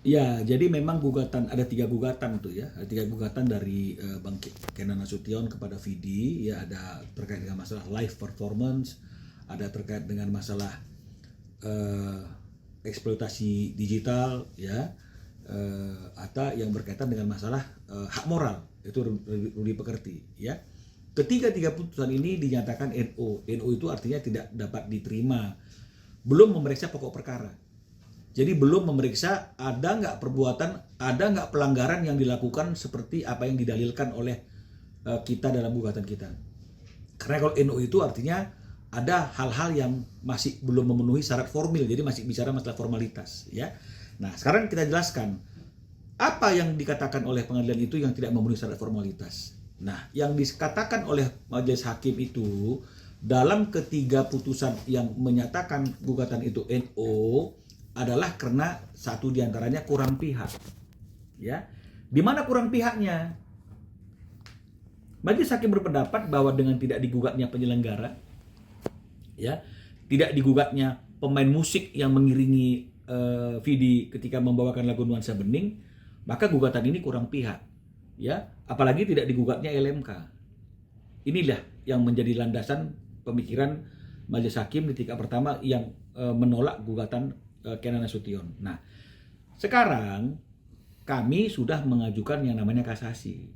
Ya, jadi memang gugatan ada 3 gugatan tuh ya, ada 3 gugatan dari Bang Kenan Nasution kepada Vidi, ya ada terkait dengan masalah live performance, ada terkait dengan masalah eh, eksploitasi digital, ya, atau yang berkaitan dengan masalah hak moral itu Rudi Pekerti, ya. Ketiga-tiga putusan ini dinyatakan NO. NO itu artinya tidak dapat diterima, belum memeriksa pokok perkara. Jadi belum memeriksa ada nggak perbuatan, ada nggak pelanggaran yang dilakukan seperti apa yang didalilkan oleh kita dalam gugatan kita. Karena kalau NO itu artinya ada hal-hal yang masih belum memenuhi syarat formil, jadi masih bicara masalah formalitas, ya. Nah, sekarang kita jelaskan apa yang dikatakan oleh pengadilan itu yang tidak memenuhi syarat formalitas. Nah, yang dikatakan oleh majelis hakim itu dalam ketiga putusan yang menyatakan gugatan itu NO adalah karena satu diantaranya kurang pihak, ya. Di mana kurang pihaknya? Majelis hakim berpendapat bahwa dengan tidak digugatnya penyelenggara, ya, tidak digugatnya pemain musik yang mengiringi Vidi ketika membawakan lagu Nuansa Bening, maka gugatan ini kurang pihak, ya. Apalagi tidak digugatnya LMK. Inilah yang menjadi landasan pemikiran majelis hakim di tingkat pertama yang menolak gugatan Kenan Nasution. Nah, sekarang kami sudah mengajukan yang namanya kasasi.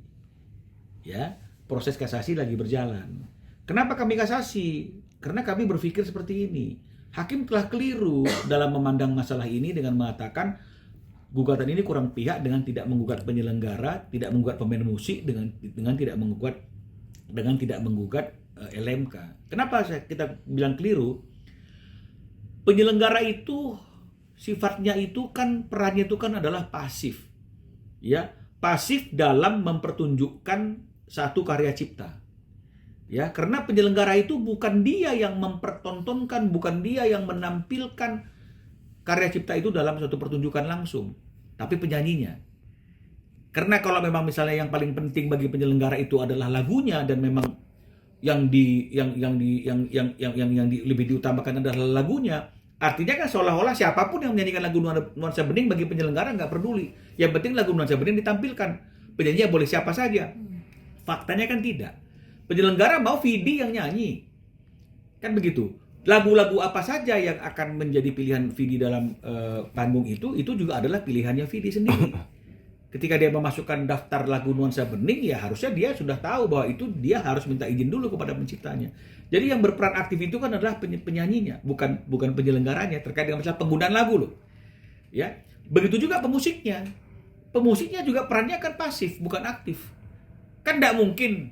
Ya, proses kasasi lagi berjalan. Kenapa kami kasasi? Karena kami berpikir seperti ini. Hakim telah keliru dalam memandang masalah ini dengan mengatakan gugatan ini kurang pihak dengan tidak menggugat penyelenggara, tidak menggugat pemain musik, dengan tidak menggugat LMK. Kenapa kita bilang keliru? Penyelenggara itu sifatnya itu kan perannya itu kan adalah pasif, ya, pasif dalam mempertunjukkan satu karya cipta, ya, karena penyelenggara itu bukan dia yang mempertontonkan, bukan dia yang menampilkan karya cipta itu dalam suatu pertunjukan langsung, tapi penyanyinya. Karena kalau memang misalnya yang paling penting bagi penyelenggara itu adalah lagunya dan memang lebih diutamakan adalah lagunya. Artinya kan seolah-olah siapapun yang menyanyikan lagu Nuansa Bening bagi penyelenggara nggak peduli. Yang penting lagu Nuansa Bening ditampilkan. Penyanyi boleh siapa saja. Faktanya kan tidak. Penyelenggara mau Vidi yang nyanyi. Kan begitu. Lagu-lagu apa saja yang akan menjadi pilihan Vidi dalam panggung itu juga adalah pilihannya Vidi sendiri. Ketika dia memasukkan daftar lagu Nuansa Bening, ya harusnya dia sudah tahu bahwa itu dia harus minta izin dulu kepada penciptanya. Jadi yang berperan aktif itu kan adalah penyanyinya, bukan penyelenggaranya terkait dengan masalah penggunaan lagu loh. Ya, begitu juga pemusiknya. Pemusiknya juga perannya kan pasif, bukan aktif. Kan tidak mungkin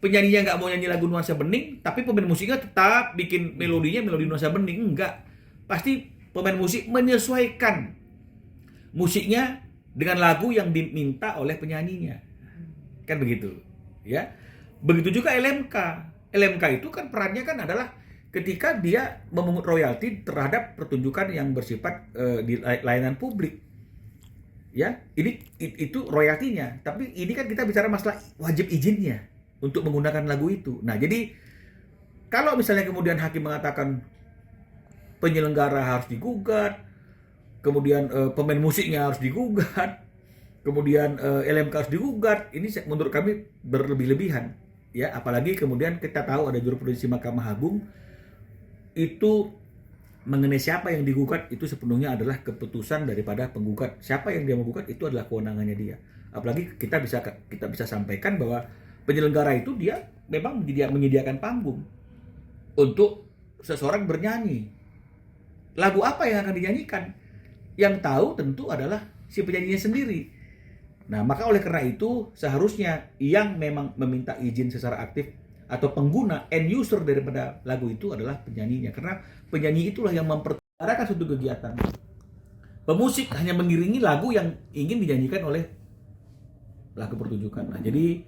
penyanyinya nggak mau nyanyi lagu Nuansa Bening, tapi pemain musiknya tetap bikin melodinya melodi Nuansa Bening. Enggak. Pasti pemain musik menyesuaikan musiknya dengan lagu yang diminta oleh penyanyinya. Kan begitu, ya. Begitu juga LMK. LMK itu kan perannya kan adalah ketika dia memungut royalti terhadap pertunjukan yang bersifat di layanan publik. Ya, itu royaltinya. Tapi ini kan kita bicara masalah wajib izinnya untuk menggunakan lagu itu. Nah, jadi kalau misalnya kemudian hakim mengatakan penyelenggara harus digugat, kemudian pemain musiknya harus digugat, kemudian LMK harus digugat, ini menurut kami berlebih-lebihan, ya. Apalagi kemudian kita tahu ada jurisprudensi Mahkamah Agung itu mengenai siapa yang digugat itu sepenuhnya adalah keputusan daripada penggugat. Siapa yang dia menggugat itu adalah kewenangannya dia. Apalagi kita bisa sampaikan bahwa penyelenggara itu dia memang menyediakan panggung untuk seseorang bernyanyi. Lagu apa yang akan dinyanyikan? Yang tahu tentu adalah si penyanyinya sendiri. Nah, maka oleh karena itu seharusnya yang memang meminta izin secara aktif atau pengguna end user daripada lagu itu adalah penyanyinya, karena penyanyi itulah yang mempertarakan suatu kegiatan. Pemusik hanya mengiringi lagu yang ingin dinyanyikan oleh lagu pertunjukan. Nah, jadi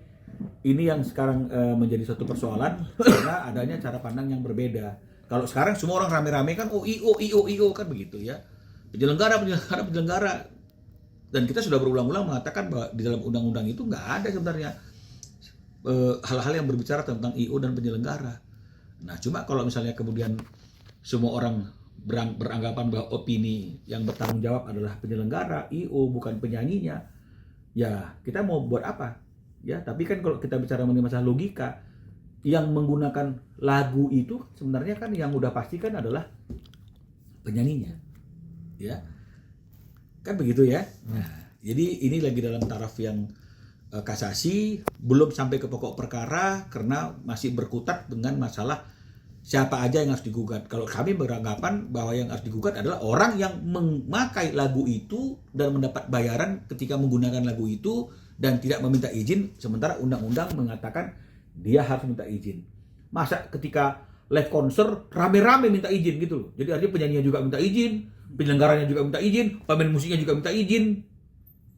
ini yang sekarang menjadi suatu persoalan karena adanya cara pandang yang berbeda. Kalau sekarang semua orang rame-rame kan IO kan begitu ya. Penyelenggara. Dan kita sudah berulang-ulang mengatakan bahwa di dalam undang-undang itu nggak ada sebenarnya hal-hal yang berbicara tentang IO dan penyelenggara. Nah, cuma kalau misalnya kemudian semua orang beranggapan bahwa opini yang bertanggung jawab adalah penyelenggara, IO, bukan penyanyinya, ya kita mau buat apa? Ya, tapi kan kalau kita bicara mengenai masalah logika, yang menggunakan lagu itu sebenarnya kan yang udah pasti kan adalah penyanyinya, ya, kan begitu ya. Nah, jadi ini lagi dalam taraf yang kasasi, belum sampai ke pokok perkara karena masih berkutat dengan masalah siapa aja yang harus digugat. Kalau kami beranggapan bahwa yang harus digugat adalah orang yang memakai lagu itu dan mendapat bayaran ketika menggunakan lagu itu dan tidak meminta izin, sementara undang-undang mengatakan dia harus minta izin. Masa ketika live konser rame-rame minta izin gitu loh. Jadi artinya penyanyinya juga minta izin, penyelenggaranya juga minta izin, pemain musiknya juga minta izin,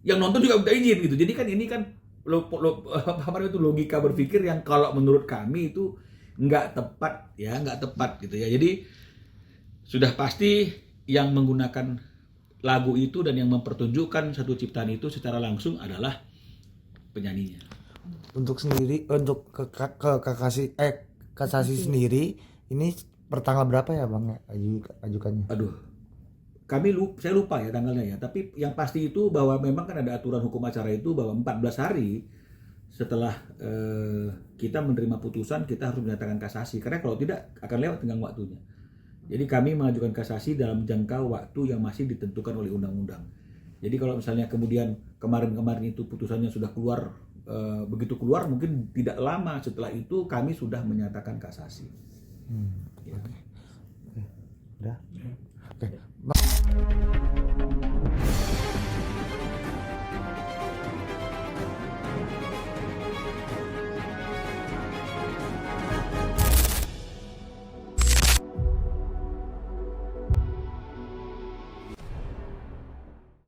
yang nonton juga minta izin gitu. Jadi kan ini kan itu logika berpikir yang kalau menurut kami itu nggak tepat ya, nggak tepat gitu ya. Jadi sudah pasti yang menggunakan lagu itu dan yang mempertunjukkan satu ciptaan itu secara langsung adalah penyanyinya. Untuk kasasi sendiri ini pertanggal berapa ya Bang ajukannya? Aduh, saya lupa ya tanggalnya ya, tapi yang pasti itu bahwa memang kan ada aturan hukum acara itu bahwa 14 hari setelah kita menerima putusan kita harus menyatakan kasasi, karena kalau tidak akan lewat tenggang waktunya. Jadi kami mengajukan kasasi dalam jangka waktu yang masih ditentukan oleh undang-undang. Jadi kalau misalnya kemudian kemarin itu putusannya sudah keluar, begitu keluar mungkin tidak lama setelah itu kami sudah menyatakan kasasi. Ya. Udah. Oke.